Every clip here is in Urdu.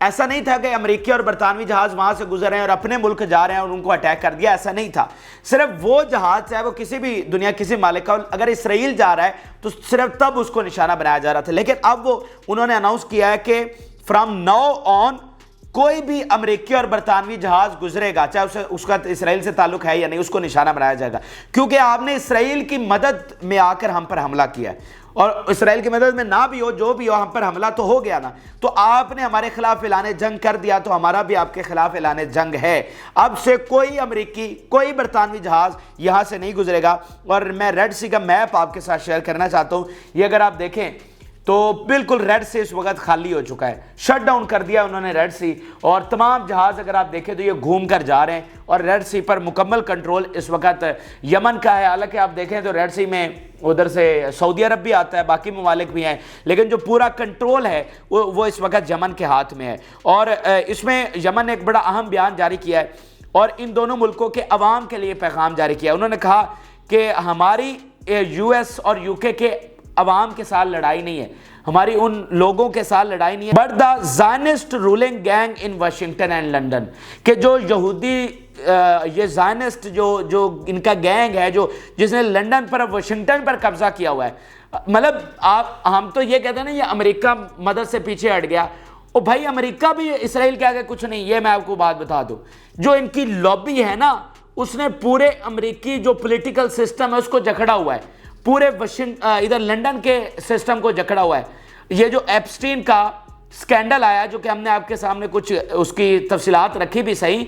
ایسا نہیں تھا کہ امریکی اور برطانوی جہاز وہاں سے گزر رہے ہیں اور اپنے ملک جا رہے ہیں اور ان کو اٹیک کر دیا، ایسا نہیں تھا. صرف وہ جہاز چاہے وہ کسی بھی دنیا کسی مالک کا اگر اسرائیل جا رہا ہے تو صرف تب اس کو نشانہ بنایا جا رہا تھا. لیکن اب وہ انہوں نے اناؤنس کیا ہے کہ فرام ناؤ آن کوئی بھی امریکی اور برطانوی جہاز گزرے گا چاہے اس کا اسرائیل سے تعلق ہے یا نہیں، اس کو نشانہ بنایا جائے گا، کیونکہ آپ نے اسرائیل کی مدد میں آ کر ہم پر حملہ کیا ہے. اور اسرائیل کی مدد میں نہ بھی ہو، جو بھی ہو، ہم پر حملہ تو ہو گیا نا. تو آپ نے ہمارے خلاف اعلان جنگ کر دیا تو ہمارا بھی آپ کے خلاف اعلان جنگ ہے. اب سے کوئی امریکی کوئی برطانوی جہاز یہاں سے نہیں گزرے گا. اور میں ریڈ سی کا میپ آپ کے ساتھ شیئر کرنا چاہتا ہوں. یہ اگر آپ دیکھیں تو بالکل ریڈ سی اس وقت خالی ہو چکا ہے، شٹ ڈاؤن کر دیا انہوں نے ریڈ سی، اور تمام جہاز اگر آپ دیکھیں تو یہ گھوم کر جا رہے ہیں اور ریڈ سی پر مکمل کنٹرول اس وقت یمن کا ہے. حالانکہ آپ دیکھیں تو ریڈ سی میں ادھر سے سعودی عرب بھی آتا ہے، باقی ممالک بھی ہیں، لیکن جو پورا کنٹرول ہے وہ اس وقت یمن کے ہاتھ میں ہے. اور اس میں یمن نے ایک بڑا اہم بیان جاری کیا ہے اور ان دونوں ملکوں کے عوام کے لیے پیغام جاری کیا. انہوں نے کہا کہ ہماری یو ایس اور یو کے عوام کے ساتھ لڑائی نہیں ہے، ہماری ان لوگوں کے ساتھ لڑائی نہیں ہے، but the Zionist ruling gang in Washington and London, کہ جو یہودی یہ زائنسٹ جو ان کا گینگ ہے جس نے لنڈن پر واشنگٹن پر قبضہ کیا ہوا ہے. مطلب ہم تو یہ کہتے ہیں نا یہ امریکہ مدد سے پیچھے ہٹ گیا، او بھائی امریکہ بھی اسرائیل کے آگے کچھ نہیں. یہ میں آپ کو بات بتا دوں، جو ان کی لابی ہے نا اس نے پورے امریکی جو پولیٹیکل سسٹم ہے اس کو جکڑا ہوا ہے، پورے ادھر لنڈن کے سسٹم کو جکڑا ہوا ہے. یہ جو ایپسٹین کا سکینڈل آیا جو کہ ہم نے آپ کے سامنے کچھ اس کی تفصیلات رکھی بھی صحیح،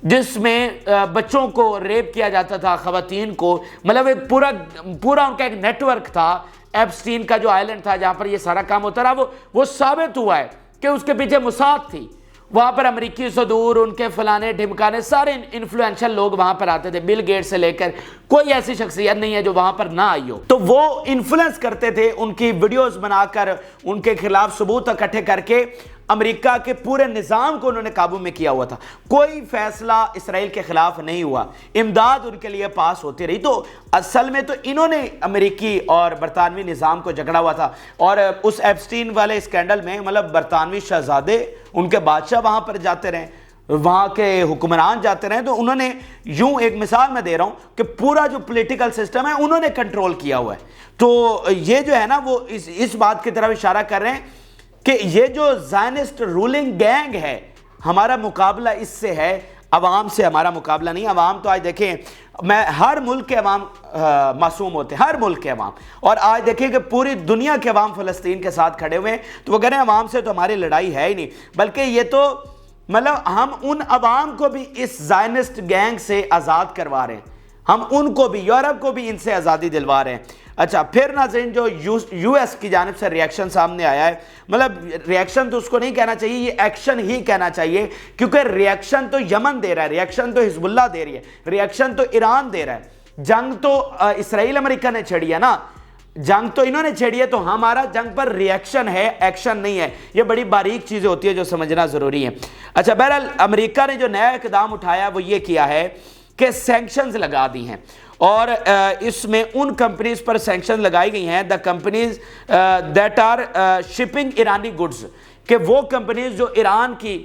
جس میں بچوں کو ریپ کیا جاتا تھا، خواتین کو، مطلب ایک پورا ان کا ایک نیٹ ورک تھا. ایپسٹین کا جو آئلینڈ تھا جہاں پر یہ سارا کام ہوتا رہا، وہ ثابت ہوا ہے کہ اس کے پیچھے موساد تھی. وہاں پر امریکی صدور، ان کے فلانے ڈھمکانے سارے انفلوئنشل لوگ وہاں پر آتے تھے، بل گیٹ سے لے کر کوئی ایسی شخصیت نہیں ہے جو وہاں پر نہ آئی ہو. تو وہ انفلوئنس کرتے تھے، ان کی ویڈیوز بنا کر ان کے خلاف ثبوت اکٹھے کر کے امریکہ کے پورے نظام کو انہوں نے قابو میں کیا ہوا تھا. کوئی فیصلہ اسرائیل کے خلاف نہیں ہوا، امداد ان کے لیے پاس ہوتی رہی. تو اصل میں تو انہوں نے امریکی اور برطانوی نظام کو جکڑا ہوا تھا. اور اس ایپسٹین والے اسکینڈل میں مطلب برطانوی شہزادے، ان کے بادشاہ وہاں پر جاتے رہے، وہاں کے حکمران جاتے رہے. تو انہوں نے یوں ایک مثال میں دے رہا ہوں کہ پورا جو پولیٹیکل سسٹم ہے انہوں نے کنٹرول کیا ہوا ہے. تو یہ جو ہے نا وہ اس بات کی طرف اشارہ کر رہے ہیں کہ یہ جو زائنسٹ رولنگ گینگ ہے، ہمارا مقابلہ اس سے ہے، عوام سے ہمارا مقابلہ نہیں. عوام تو آج دیکھیں ہر ملک کے عوام معصوم ہوتے ہیں، ہر ملک کے عوام. اور آج دیکھیں کہ پوری دنیا کے عوام فلسطین کے ساتھ کھڑے ہوئے ہیں. تو وہ کہہ رہے ہیں عوام سے تو ہماری لڑائی ہے ہی نہیں، بلکہ یہ تو مطلب ہم ان عوام کو بھی اس زائنسٹ گینگ سے آزاد کروا رہے ہیں، ہم ان کو بھی، یورپ کو بھی ان سے آزادی دلوا رہے ہیں. اچھا پھر ناظرین جو یو ایس کی جانب سے ریاکشن سامنے آیا ہے، مطلب ریاکشن تو اس کو نہیں کہنا چاہیے، یہ ایکشن ہی کہنا چاہیے، کیونکہ ریاکشن تو یمن دے رہا ہے، ریاکشن تو حزب اللہ دے رہی ہے، ریاکشن تو ایران دے رہا ہے. جنگ تو اسرائیل امریکہ نے چھڑی ہے نا، جنگ تو انہوں نے چھڑی ہے، تو ہمارا جنگ پر ریاکشن ہے، ایکشن نہیں ہے. یہ بڑی باریک چیزیں ہوتی ہیں جو سمجھنا ضروری ہے. اچھا بہرحال امریکہ نے جو نیا اقدام اٹھایا وہ یہ کیا ہے کہ سینکشنز لگا دی ہیں، اور اس میں ان کمپنیز پر سینکشن لگائی گئی ہیں، دا کمپنیز دیٹ آر شپنگ ایرانی گڈز، کہ وہ کمپنیز جو ایران کی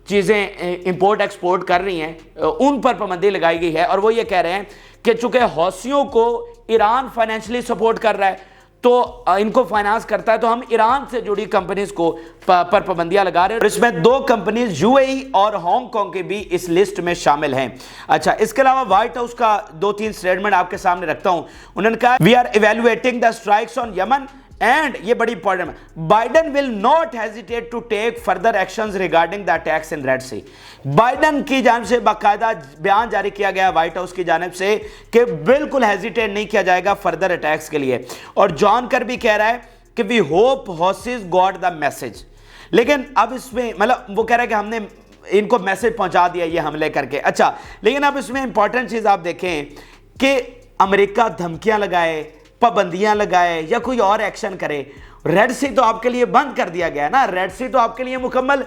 چیزیں امپورٹ ایکسپورٹ کر رہی ہیں ان پر پابندی لگائی گئی ہے. اور وہ یہ کہہ رہے ہیں کہ چونکہ حوثیوں کو ایران فائنینشلی سپورٹ کر رہا ہے تو ان کو فائنانس کرتا ہے، تو ہم ایران سے جڑی کمپنیز کو پر پابندیاں لگا رہے ہیں. اور اس میں 2 کمپنیز یو اے ای اور ہانگ کانگ کے بھی اس لسٹ میں شامل ہیں. اچھا اس کے علاوہ وائٹ ہاؤس کا 2-3 سٹیٹمنٹ آپ کے سامنے رکھتا ہوں. انہوں نے کہا we are evaluating the strikes on Yemen and, یہ بڑی امپورٹنٹ ہے، Biden will not hesitate to take further actions regarding the attacks in Red Sea. Biden کی جانب سے باقاعدہ بیان جاری کیا گیا وائٹ ہاؤس کی جانب سے کہ بالکل ہیزیٹیٹ نہیں کیا جائے گا فردر اٹیکس کے لیے. اور جان کر بھی کہہ رہا ہے کہ we hope Houthis got the message. لیکن اب اس میں مطلب وہ کہہ رہا ہے کہ ہم نے ان کو میسج پہنچا دیا یہ حملے کر کے. اچھا لیکن اب اس میں امپورٹنٹ چیز آپ دیکھیں کہ امریکہ دھمکیاں لگائے، پابندیاں لگائے یا کوئی اور ایکشن کرے، ریڈ سی تو آپ کے لیے بند کر دیا گیا نا، ریڈ سی تو آپ کے لیے مکمل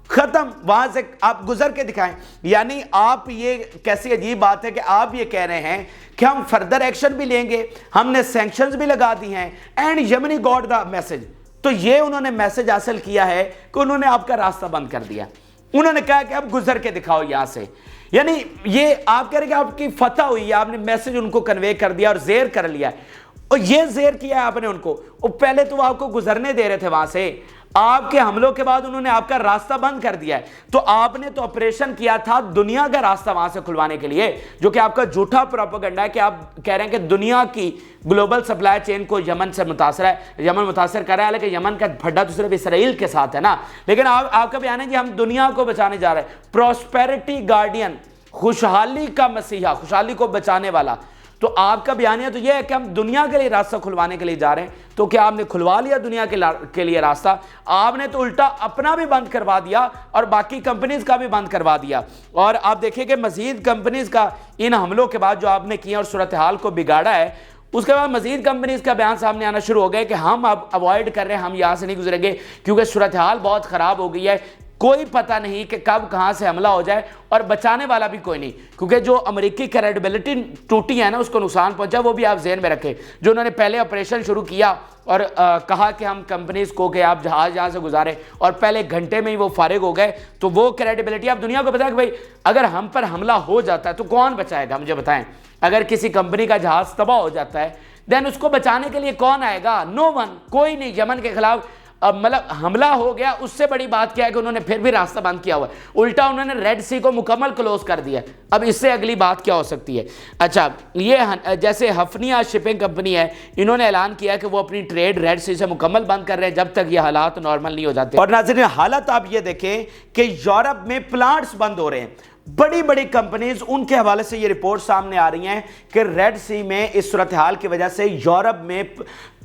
ختم، وہاں سے آپ گزر کے دکھائیں. یعنی آپ یہ کیسی عجیب بات ہے کہ آپ یہ کہہ رہے ہیں کہ ہم فردر ایکشن بھی لیں گے، ہم نے سینکشنز بھی لگا دی ہیں، اینڈ یمنی گاٹ دا میسج. تو یہ انہوں نے میسج حاصل کیا ہے کہ انہوں نے آپ کا راستہ بند کر دیا. انہوں نے کہا کہ اب گزر کے دکھاؤ یہاں سے. یعنی یہ آپ کہہ رہے کہ آپ کی فتح ہوئی ہے, آپ نے میسج ان کو کنوے کر دیا اور زیر کر لیا ہے. اور یہ زیر کیا ہے آپ نے ان کو, پہلے تو وہ آپ کو گزرنے دے رہے تھے وہاں سے, آپ کے حملوں کے بعد انہوں نے آپ کا راستہ بند کر دیا ہے. تو آپ نے تو آپریشن کیا تھا دنیا کا راستہ وہاں سے کھلوانے کے لیے, جو کہ آپ کا جھوٹا پروپیگنڈا ہے کہ آپ کہہ رہے ہیں کہ دنیا کی گلوبل سپلائی چین کو یمن سے متاثر ہے, یمن متاثر کر رہا ہے, حالانکہ یمن کا پھڈا تو صرف اسرائیل کے ساتھ ہے نا. لیکن آپ کا بیان ہے کہ ہم دنیا کو بچانے جا رہے ہیں, پراسپیرٹی گارڈین, خوشحالی کا مسیحا, خوشحالی کو بچانے والا. تو آپ کا بیانیہ تو یہ ہے کہ ہم دنیا کے لیے راستہ کھلوانے کے لیے جا رہے ہیں. تو کیا آپ نے کھلوا لیا دنیا کے لیے راستہ؟ آپ نے تو الٹا اپنا بھی بند کروا دیا اور باقی کمپنیز کا بھی بند کروا دیا. اور آپ دیکھیں کہ مزید کمپنیز کا ان حملوں کے بعد جو آپ نے کیا اور صورتحال کو بگاڑا ہے, اس کے بعد مزید کمپنیز کا بیان سامنے آنا شروع ہو گئے کہ ہم اب اوائڈ کر رہے ہیں, ہم یہاں سے نہیں گزریں گے کیونکہ صورتحال بہت خراب ہو گئی ہے, کوئی پتہ نہیں کہ کب کہاں سے حملہ ہو جائے, اور بچانے والا بھی کوئی نہیں, کیونکہ جو امریکی کریڈیبلٹی ٹوٹی ہے نا, اس کو نقصان پہنچا, وہ بھی آپ ذہن میں رکھیں. جو انہوں نے پہلے آپریشن شروع کیا اور کہا کہ ہم کمپنیز کو کہ آپ جہاز یہاں سے گزاریں, اور پہلے گھنٹے میں ہی وہ فارغ ہو گئے, تو وہ کریڈیبلٹی آپ دنیا کو بتائیں کہ بھائی اگر ہم پر حملہ ہو جاتا ہے تو کون بچائے گا؟ مجھے بتائیں. اگر کسی کمپنی کا جہاز تباہ ہو جاتا ہے دین اس کو بچانے کے لیے کون آئے گا؟ نو ون, کوئی نہیں. یمن کے خلاف مطلب حملہ ہو گیا, اس سے بڑی بات کیا ہے کہ انہوں نے پھر بھی راستہ بند کیا ہوا ہے, الٹا انہوں نے ریڈ سی کو مکمل کلوز کر دیا. اب اس سے اگلی بات کیا ہو سکتی ہے؟ اچھا, یہ جیسے ہفنیہ شپنگ کمپنی ہے, انہوں نے اعلان کیا کہ وہ اپنی ٹریڈ ریڈ سی سے مکمل بند کر رہے ہیں جب تک یہ حالات نارمل نہیں ہو جاتے. اور ناظرین, حالت آپ یہ دیکھیں کہ یورپ میں پلانٹس بند ہو رہے ہیں. بڑی بڑی کمپنیز, ان کے حوالے سے یہ رپورٹ سامنے آ رہی ہیں کہ ریڈ سی میں اس صورتحال کی وجہ سے یورپ میں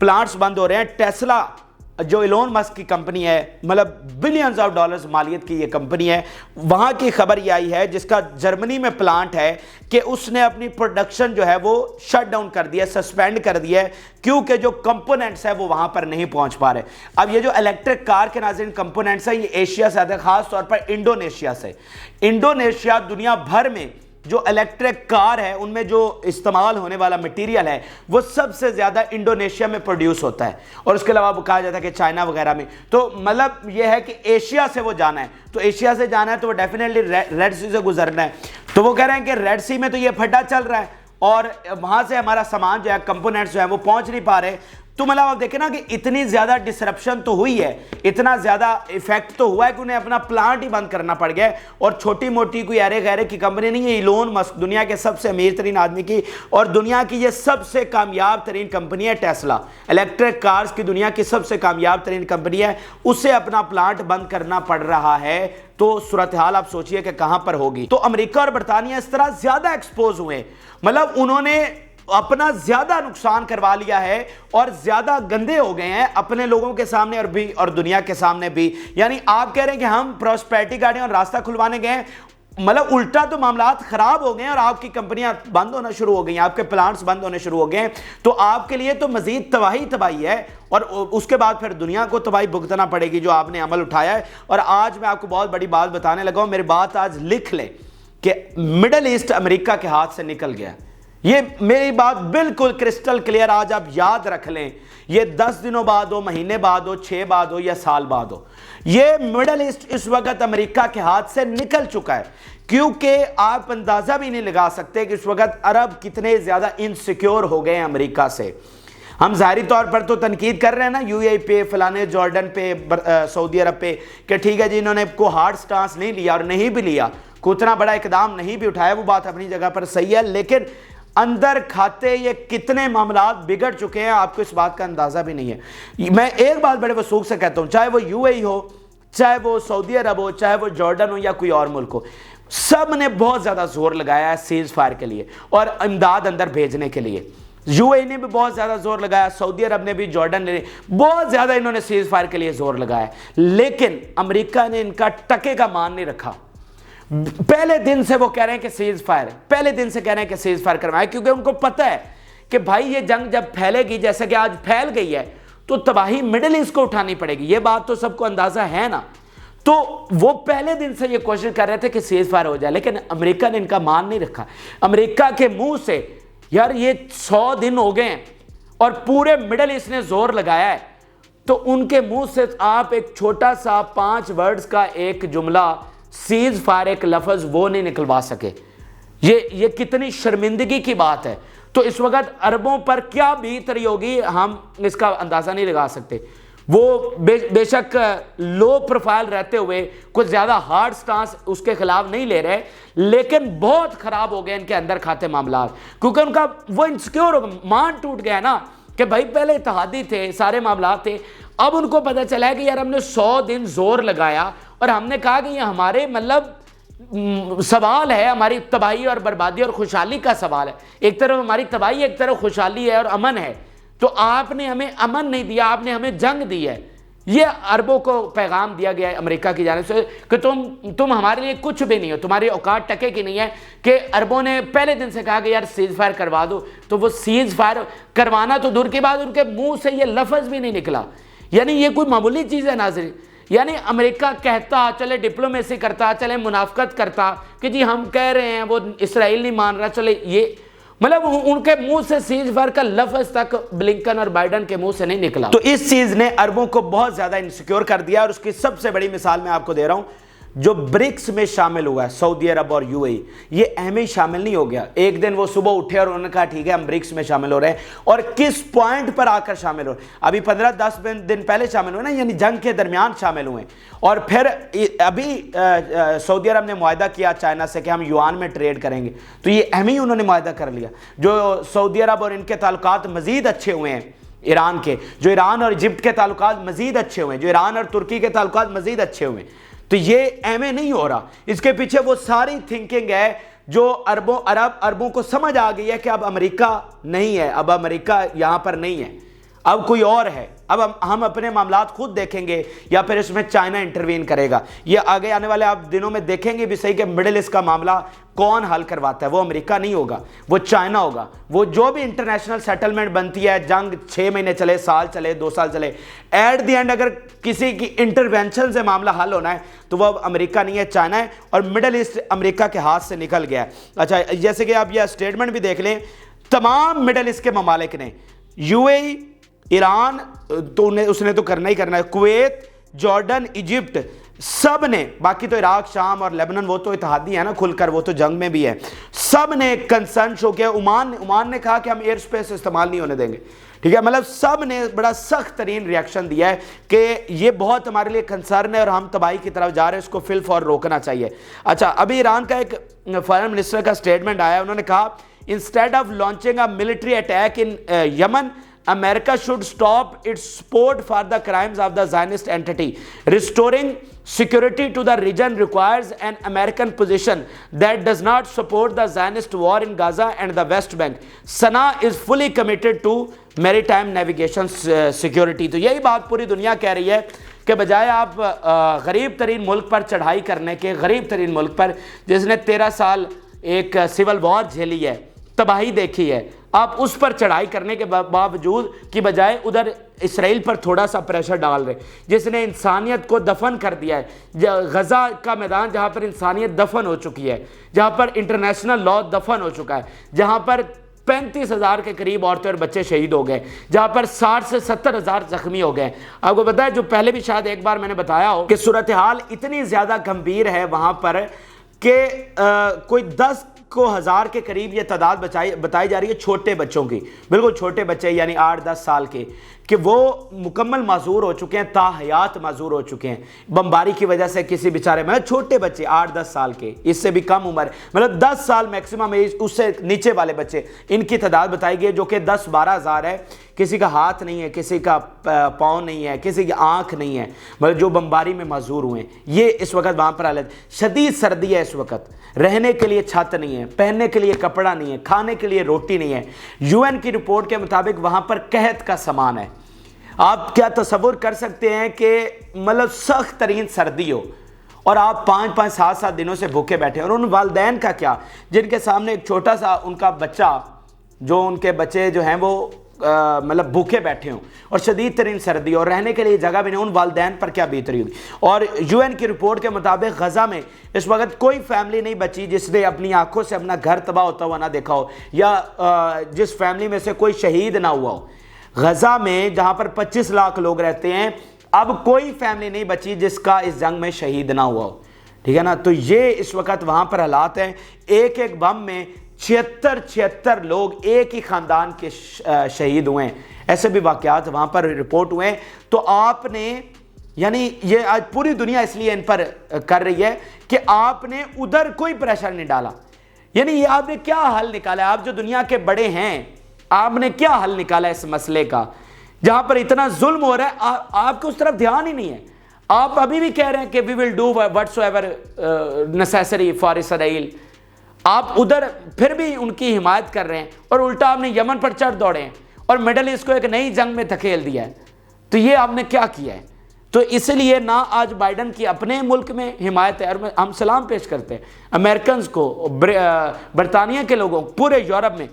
پلانٹس بند ہو رہے ہیں. ٹیسلا جو ایلون مسک کی کمپنی ہے, مطلب بلینز آف ڈالرز مالیت کی یہ کمپنی ہے, وہاں کی خبر یہ آئی ہے جس کا جرمنی میں پلانٹ ہے کہ اس نے اپنی پروڈکشن جو ہے وہ شٹ ڈاؤن کر دیا, سسپینڈ کر دیا ہے, کیونکہ جو کمپوننٹس ہے وہ وہاں پر نہیں پہنچ پا رہے. اب یہ جو الیکٹرک کار کے ناظرین کمپوننٹس ہیں, یہ ایشیا سے آتے ہیں, خاص طور پر انڈونیشیا سے. انڈونیشیا دنیا بھر میں جو الیکٹرک کار ہے ان میں جو استعمال ہونے والا مٹیریل ہے وہ سب سے زیادہ انڈونیشیا میں پروڈیوس ہوتا ہے, اور اس کے علاوہ کہا جاتا ہے کہ چائنا وغیرہ میں. تو مطلب یہ ہے کہ ایشیا سے وہ جانا ہے, تو ایشیا سے جانا ہے تو وہ ڈیفینیٹلی ریڈ سی سے گزرنا ہے. تو وہ کہہ رہے ہیں کہ ریڈ سی میں تو یہ پھڈا چل رہا ہے اور وہاں سے ہمارا سامان جو ہے, کمپوننٹس جو ہیں وہ پہنچ نہیں پا رہے. تو مطلب آپ دیکھیں نا کہ اتنی زیادہ ڈسرپشن تو ہوئی ہے, اتنا زیادہ ایفیکٹ تو ہوا ہے کہ انہیں اپنا پلانٹ ہی بند کرنا پڑ گیا ہے. اور چھوٹی موٹی کوئی ایرے غیرے کی کمپنی نہیں ہے, ایلون مسک دنیا کے سب سے امیر ترین آدمی کی اور دنیا کی یہ سب سے کامیاب ترین کمپنی ہے ٹیسلا, الیکٹرک کارز کی دنیا کی سب سے کامیاب ترین کمپنی ہے, اسے اپنا پلانٹ بند کرنا پڑ رہا ہے. تو صورتحال آپ سوچئے کہ کہاں پر ہوگی. تو امریکہ اور برطانیہ اس طرح زیادہ ایکسپوز ہوئے, مطلب انہوں نے اپنا زیادہ نقصان کروا لیا ہے اور زیادہ گندے ہو گئے ہیں اپنے لوگوں کے سامنے اور دنیا کے سامنے بھی. یعنی آپ کہہ رہے ہیں کہ ہم پراسپیرٹی گارڈین اور راستہ کھلوانے گئے, مطلب الٹا تو معاملات خراب ہو گئے ہیں اور آپ کی کمپنیاں بند ہونا شروع ہو گئی ہیں, آپ کے پلانٹس بند ہونے شروع ہو گئے ہیں. تو آپ کے لیے تو مزید تباہی ہے, اور اس کے بعد پھر دنیا کو تباہی بھگتنا پڑے گی جو آپ نے عمل اٹھایا ہے. اور آج میں آپ کو بہت بڑی بات بتانے لگا ہوں, میری بات آج لکھ لیں کہ مڈل ایسٹ امریکہ کے ہاتھ سے نکل گیا. یہ میری بات بالکل کرسٹل کلیئر, آج آپ یاد رکھ لیں, یہ 10 دنوں بعد ہو, مہینے بعد ہو, 6 بعد ہو یا سال بعد ہو, یہ مڈل ایسٹ اس وقت امریکہ کے ہاتھ سے نکل چکا ہے. کیونکہ آپ اندازہ بھی نہیں لگا سکتے کہ اس وقت عرب کتنے زیادہ انسیکیور ہو گئے ہیں امریکہ سے. ہم ظاہری طور پر تو تنقید کر رہے ہیں نا یو اے پہ, فلانے جارڈن پہ, سعودی عرب پہ, کہ ٹھیک ہے جی انہوں نے کو ہارڈ سٹانس نہیں لیا, اور نہیں بھی لیا, کو اتنا بڑا اقدام نہیں بھی اٹھایا, وہ بات اپنی جگہ پر صحیح ہے. لیکن اندر کھاتے یہ کتنے معاملات بگڑ چکے ہیں آپ کو اس بات کا اندازہ بھی نہیں ہے. میں ایک بات بڑے وثوق سے کہتا ہوں, چاہے وہ یو اے ہو, چاہے وہ سعودی عرب ہو, چاہے وہ جارڈن ہو یا کوئی اور ملک ہو, سب نے بہت زیادہ زور لگایا ہے سیز فائر کے لیے اور امداد اندر بھیجنے کے لیے. یو اے نے بھی بہت زیادہ زور لگایا, سعودی عرب نے بھی, جارڈن نے بہت زیادہ انہوں نے سیز فائر کے لیے زور لگایا, لیکن امریکہ نے ان کا ٹکے کا مان نہیں رکھا. پہلے دن سے وہ کہہ رہے ہیں کہ سیز فائر, پہلے دن سے کہہ رہے ہیں کہ سیز فائر کروائیں, کیونکہ ان کو پتہ ہے کہ بھائی یہ جنگ جب پھیلے گی جیسے کہ آج پھیل گئی ہے تو تباہی مڈل ایسٹ کو اٹھانی پڑے گی. یہ بات تو سب کو اندازہ ہے نا. تو وہ پہلے دن سے یہ کوشش کر رہے تھے کہ سیز فائر ہو جائے, لیکن امریکہ نے ان کا مان نہیں رکھا. امریکہ کے منہ سے یار یہ 100 دن ہو گئے ہیں اور پورے مڈل ایسٹ نے زور لگایا ہے, تو ان کے منہ سے آپ ایک چھوٹا سا 5 ورڈز کا ایک جملہ سیز فائر ایک لفظ وہ نہیں نکلوا سکے. یہ کتنی شرمندگی کی بات ہے. تو اس وقت عربوں پر کیا بیت رہی ہوگی ہم اس کا اندازہ نہیں لگا سکتے. وہ بے شک لو پروفائل رہتے ہوئے کچھ زیادہ ہارڈ سٹانس اس کے خلاف نہیں لے رہے, لیکن بہت خراب ہو گئے ان کے اندر کھاتے معاملات, کیونکہ ان کا وہ انسیکیور ہو گیا, مان ٹوٹ گیا نا کہ بھائی پہلے اتحادی تھے, سارے معاملات تھے, اب ان کو پتہ چلا ہے کہ یار ہم نے 100 دن زور لگایا اور ہم نے کہا کہ یہ ہمارے مطلب سوال ہے, ہماری تباہی اور بربادی اور خوشحالی کا سوال ہے. ایک طرف ہماری تباہی, ایک طرف خوشحالی ہے اور امن ہے, تو آپ نے ہمیں امن نہیں دیا, آپ نے ہمیں جنگ دی ہے. یہ عربوں کو پیغام دیا گیا ہے امریکہ کی جانب سے کہ تم ہمارے لیے کچھ بھی نہیں ہو, تمہاری اوقات ٹکے کی نہیں ہے. کہ عربوں نے پہلے دن سے کہا کہ یار سیز فائر کروا دو, تو وہ سیز فائر کروانا تو دور کی بات, ان کے منہ سے یہ لفظ بھی نہیں نکلا. یعنی یہ کوئی معمولی چیز ہے ناظرین. یعنی امریکہ کہتا چلے, ڈپلومیسی کرتا چلے, منافقت کرتا کہ جی ہم کہہ رہے ہیں وہ اسرائیل نہیں مان رہا, چلے یہ مطلب ان کے منہ سے سیز فائر کا لفظ تک بلنکن اور بائیڈن کے منہ سے نہیں نکلا. تو اس چیز نے عربوں کو بہت زیادہ انسیکیور کر دیا, اور اس کی سب سے بڑی مثال میں آپ کو دے رہا ہوں. جو برکس میں شامل ہوا ہے سعودی عرب اور یو اے ای, یہ اہم ہی شامل نہیں ہو گیا. ایک دن وہ صبح اٹھے اور انہوں نے کہا ٹھیک ہے ہم برکس میں شامل ہو رہے ہیں, اور کس پوائنٹ پر آ کر شامل ہو رہے ہیں. ابھی 15-10 دن پہلے شامل ہوئے نا, یعنی جنگ کے درمیان شامل ہوئے, اور پھر ابھی سعودی عرب نے معاہدہ کیا چائنا سے کہ ہم یوان میں ٹریڈ کریں گے, تو یہ اہم ہی انہوں نے معاہدہ کر لیا. جو سعودی عرب اور ان کے تعلقات مزید اچھے ہوئے ہیں ایران کے, جو ایران اور ایجپٹ کے تعلقات مزید اچھے ہوئے ہیں, جو ایران اور ترکی کے تعلقات مزید اچھے ہوئے ہیں, تو یہ اہم نہیں ہو رہا. اس کے پیچھے وہ ساری تھنکنگ ہے جو عربوں کو سمجھ آ گئی ہے کہ اب امریکہ نہیں ہے, اب امریکہ یہاں پر نہیں ہے, اب کوئی اور ہے, اب ہم اپنے معاملات خود دیکھیں گے یا پھر اس میں چائنا انٹروین کرے گا. یہ آگے آنے والے آپ دنوں میں دیکھیں گے بھی صحیح کہ مڈل ایسٹ کا معاملہ کون حل کرواتا ہے. وہ امریکہ نہیں ہوگا, وہ چائنا ہوگا. وہ جو بھی انٹرنیشنل سیٹلمنٹ بنتی ہے, جنگ 6 مہینے چلے, سال چلے, 2 سال چلے, ایٹ دی اینڈ اگر کسی کی انٹرونشن سے معاملہ حل ہونا ہے تو وہ اب امریکہ نہیں ہے, چائنا ہے, اور مڈل ایسٹ امریکہ کے ہاتھ سے نکل گیا ہے. اچھا, جیسے کہ آپ یہ اسٹیٹمنٹ بھی دیکھ لیں, تمام مڈل ایسٹ کے ممالک نے, یو اے ای, ایران تو اس نے تو کرنا ہی کرنا ہے, کویت, جارڈن, ایجپٹ, سب نے, باقی تو عراق, شام اور لیبنان وہ تو اتحادی ہے نا کھل کر, وہ تو جنگ میں بھی ہے, سب نے کنسرن شو کیا. عمان نے کہا کہ ہم ایئر سپیس استعمال نہیں ہونے دیں گے. ٹھیک ہے, مطلب سب نے بڑا سخت ترین ریاکشن دیا ہے کہ یہ بہت ہمارے لیے کنسرن ہے اور ہم تباہی کی طرف جا رہے ہیں, اس کو فی الفور روکنا چاہیے. اچھا, ابھی ایران کا ایک فارن منسٹر کا سٹیٹمنٹ آیا, انہوں نے کہا instead of launching a military attack in Yemen, America should stop its support for the crimes of the Zionist entity. Restoring security to the region requires an American position that does not support the Zionist war in Gaza and the West Bank. Sana'a is fully committed to maritime navigation security. تو یہی بات پوری دنیا کہہ رہی ہے کہ بجائے آپ غریب ترین ملک پر چڑھائی کرنے کے, غریب ترین ملک پر جس نے 13 سال ایک سول وار جھیلی ہے, تباہی دیکھی ہے, آپ اس پر چڑھائی کرنے کے باوجود کی بجائے ادھر اسرائیل پر تھوڑا سا پریشر ڈال رہے, جس نے انسانیت کو دفن کر دیا ہے. غزہ کا میدان جہاں پر انسانیت دفن ہو چکی ہے, جہاں پر انٹرنیشنل لا دفن ہو چکا ہے, جہاں پر 35,000 کے قریب عورتیں اور بچے شہید ہو گئے, جہاں پر 60 سے 70,000 زخمی ہو گئے. آپ کو پتہ ہے, جو پہلے بھی شاید ایک بار میں نے بتایا ہو کہ صورتحال اتنی زیادہ گمبھیر ہے وہاں پر کہ کوئی 10,000 کے قریب یہ تعداد بتائی جا رہی ہے چھوٹے بچوں کی, بالکل چھوٹے بچے یعنی 8-10 سال کے, کہ وہ مکمل معذور ہو چکے ہیں, تا حیات معذور ہو چکے ہیں بمباری کی وجہ سے. کسی بیچارے مطلب چھوٹے بچے 8-10 سال کے, اس سے بھی کم عمر, مطلب 10 سال میکسیمم, اس سے نیچے والے بچے, ان کی تعداد بتائی گئی جو کہ 10-12 ہزار ہے. کسی کا ہاتھ نہیں ہے, کسی کا پاؤں نہیں ہے, کسی کی آنکھ نہیں ہے, مطلب جو بمباری میں معذور ہوئے ہیں. یہ اس وقت وہاں پر حالت, شدید سردی ہے اس وقت, رہنے کے لیے چھت نہیں ہے, پہننے کے لیے کپڑا نہیں ہے, کھانے کے لیے روٹی نہیں ہے. یو این کی رپورٹ کے مطابق وہاں پر قحط کا سامان ہے. آپ کیا تصور کر سکتے ہیں کہ مطلب سخت ترین سردی ہو اور آپ 5-5, 7-7 دنوں سے بھوکے بیٹھے ہیں. اور ان والدین کا کیا, جن کے سامنے ایک چھوٹا سا ان کا بچہ, جو ان کے بچے جو ہیں وہ مطلب بھوکے بیٹھے ہوں اور شدید ترین سردی اور رہنے کے لیے جگہ بھی نہیں, ان والدین پر کیا بیت رہی ہوگی. اور یو این کی رپورٹ کے مطابق غزہ میں اس وقت کوئی فیملی نہیں بچی جس نے اپنی آنکھوں سے اپنا گھر تباہ ہوتا ہوا نہ دیکھا ہو, یا جس فیملی میں سے کوئی شہید نہ ہوا ہو. غزہ میں جہاں پر 25 لاکھ لوگ رہتے ہیں، اب کوئی فیملی نہیں بچی جس کا اس جنگ میں شہید نہ ہوا ہو، ٹھیک ہے نا؟ تو یہ اس وقت وہاں پر حالات ہیں، ایک ایک بم میں 76 لوگ ایک ہی خاندان کے شہید ہوئے ہیں، ایسے بھی واقعات وہاں پر رپورٹ ہوئے ہیں۔ تو آپ نے یعنی یہ آج پوری دنیا اس لیے ان پر کر رہی ہے کہ آپ نے ادھر کوئی پریشر نہیں ڈالا، یعنی یہ آپ نے کیا حل نکالا ہے؟ آپ جو دنیا کے بڑے ہیں، آپ نے کیا حل نکالا اس مسئلے کا؟ جہاں پر اتنا ظلم ہو رہا ہے آپ کو اس طرف دھیان ہی نہیں ہے۔ آپ ابھی بھی کہہ رہے ہیں کہ we will do whatsoever necessary for Israel، آپ ادھر پھر بھی ان کی حمایت کر رہے ہیں، اور الٹا آپ نے یمن پر چڑھ دوڑے ہیں اور مڈل ایسٹ کو ایک نئی جنگ میں دھکیل دیا ہے۔ تو یہ آپ نے کیا کیا ہے؟ تو اس لیے نہ آج بائیڈن کی اپنے ملک میں حمایت ہے، اور ہم سلام پیش کرتے ہیں امریکنز کو، برطانیہ کے لوگوں، پورے یورپ میں،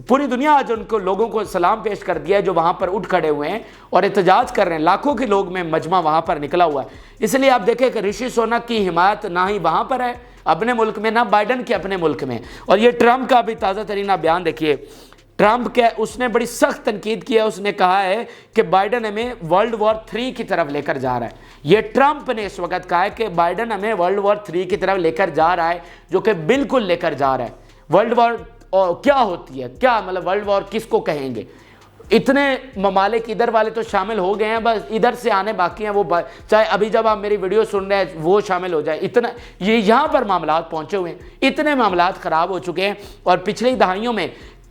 پوری دنیا آج ان کو لوگوں کو سلام پیش کر دیا ہے جو وہاں پر اٹھ کھڑے ہوئے ہیں اور احتجاج کر رہے ہیں۔ لاکھوں کے لوگ میں مجمع وہاں پر نکلا ہوا ہے۔ اس لیے آپ دیکھیں کہ رشی سونک کی حمایت نہ ہی وہاں پر ہے اپنے ملک میں، نہ بائیڈن کی اپنے ملک میں۔ اور یہ ٹرمپ کا بھی تازہ ترین بیان دیکھیے، ٹرمپ کے اس نے بڑی سخت تنقید کی ہے، اس نے کہا ہے کہ بائیڈن ہمیں ورلڈ وار 3 کی طرف لے کر جا رہا ہے۔ یہ ٹرمپ نے اس وقت کہا ہے کہ بائیڈن ہمیں ورلڈ وار 3 کی طرف لے کر جا رہا ہے، جو کہ بالکل لے کر جا رہا ہے۔ ورلڈ وار کیا ہوتی ہے، کیا مطلب ورلڈ وار کس کو کہیں گے؟ اتنے ممالک ادھر والے تو شامل ہو گئے ہیں، بس ادھر سے آنے باقی ہیں، وہ چاہے ابھی جب آپ میری ویڈیو سن رہے ہیں وہ شامل ہو جائے۔ اتنا یہ یہاں پر معاملات پہنچے ہوئے ہیں، اتنے معاملات خراب ہو چکے ہیں، اور پچھلی دہائیوں میں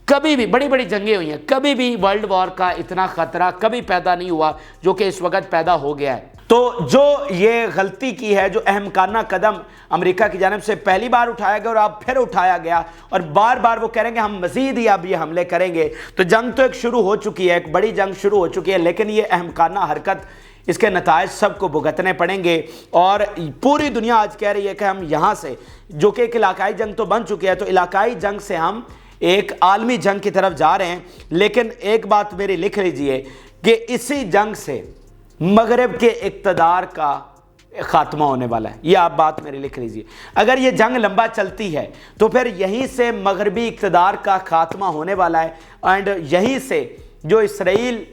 کبھی بھی بڑی بڑی جنگیں ہوئی ہیں، کبھی بھی ورلڈ وار کا اتنا خطرہ کبھی پیدا نہیں ہوا جو کہ اس وقت پیدا ہو گیا ہے۔ تو جو یہ غلطی کی ہے، جو احمقانہ قدم امریکہ کی جانب سے پہلی بار اٹھایا گیا اور اب پھر اٹھایا گیا، اور بار بار وہ کہہ رہے ہیں کہ ہم مزید ہی اب یہ حملے کریں گے، تو جنگ تو ایک شروع ہو چکی ہے، ایک بڑی جنگ شروع ہو چکی ہے، لیکن یہ احمقانہ حرکت، اس کے نتائج سب کو بھگتنے پڑیں گے۔ اور پوری دنیا آج کہہ رہی ہے کہ ہم یہاں سے، جو کہ ایک علاقائی جنگ تو بن چکی ہے، تو علاقائی جنگ سے ہم ایک عالمی جنگ کی طرف جا رہے ہیں۔ لیکن ایک بات میری لکھ لیجئے کہ اسی جنگ سے مغرب کے اقتدار کا خاتمہ ہونے والا ہے، یہ آپ بات میری لکھ لیجئے۔ اگر یہ جنگ لمبا چلتی ہے تو پھر یہیں سے مغربی اقتدار کا خاتمہ ہونے والا ہے، اینڈ یہیں سے جو اسرائیل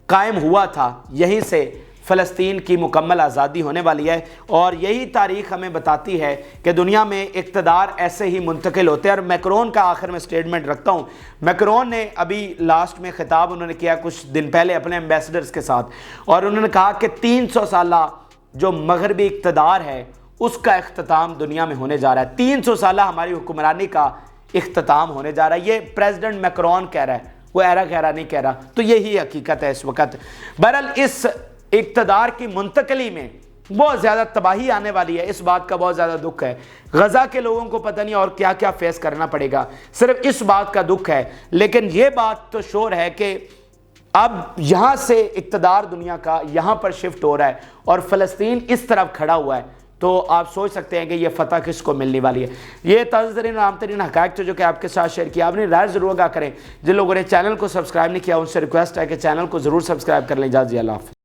قائم ہوا تھا، یہیں سے فلسطین کی مکمل آزادی ہونے والی ہے۔ اور یہی تاریخ ہمیں بتاتی ہے کہ دنیا میں اقتدار ایسے ہی منتقل ہوتے ہیں۔ اور میکرون کا آخر میں سٹیٹمنٹ رکھتا ہوں، میکرون نے ابھی لاسٹ میں خطاب انہوں نے کیا کچھ دن پہلے اپنے ایمبیسڈرز کے ساتھ، اور انہوں نے کہا کہ 300 سالہ جو مغربی اقتدار ہے اس کا اختتام دنیا میں ہونے جا رہا ہے، 300 سالہ ہماری حکمرانی کا اختتام ہونے جا رہا ہے۔ یہ پریزیڈنٹ میکرون کہہ رہا ہے، وہ ایرا گہرا نہیں کہہ رہا۔ تو یہی حقیقت ہے اس وقت۔ بہرحال اس اقتدار کی منتقلی میں بہت زیادہ تباہی آنے والی ہے، اس بات کا بہت زیادہ دکھ ہے۔ غزہ کے لوگوں کو پتہ نہیں اور کیا کیا فیس کرنا پڑے گا، صرف اس بات کا دکھ ہے۔ لیکن یہ بات تو شور ہے کہ اب یہاں سے اقتدار دنیا کا یہاں پر شفٹ ہو رہا ہے، اور فلسطین اس طرف کھڑا ہوا ہے، تو آپ سوچ سکتے ہیں کہ یہ فتح کس کو ملنے والی ہے۔ یہ تازہ ترین عام ترین حقائق تھے جو کہ آپ کے ساتھ شیئر کیا۔ آپ نے رائے ضرور آگاہ کریں۔ جن لوگوں نے چینل کو سبسکرائب نہیں کیا ان سے ریکویسٹ ہے کہ چینل کو ضرور سبسکرائب کر لیں۔ اجازت اللہ حافظ۔